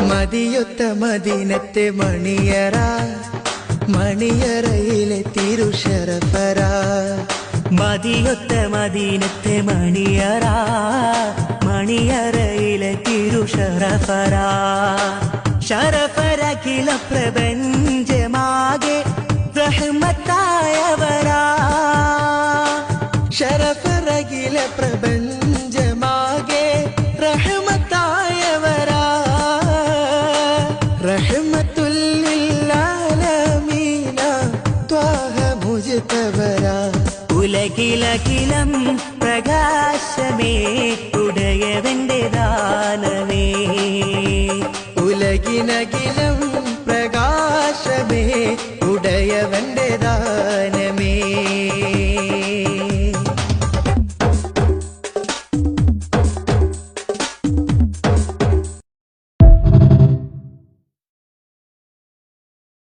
മതിയൊത്ത മദീനത്തെ മണിയറ, മണിയറയിലെ തിരുശറഫറ. മതിയൊത്ത മദീനത്തെ മണിയറ, മണിയറയിലെ തിരുശറഫറ. ശറഫറഖില പ്രപഞ്ചമാകെ റഹ്മത്തായവരാ. ശറഫറഖില പ്രപഞ്ചമാകെ റഹ്മത്തായവരാ. റഹ്മത്തുൽ ലിൽ ആലമീന ത്വാഹ മുജ്തബരാ. ഉലകിലകിലം പ്രകാശമേ ഉടയവന്റെ ദാനമേ. ഉലകിനകിൽ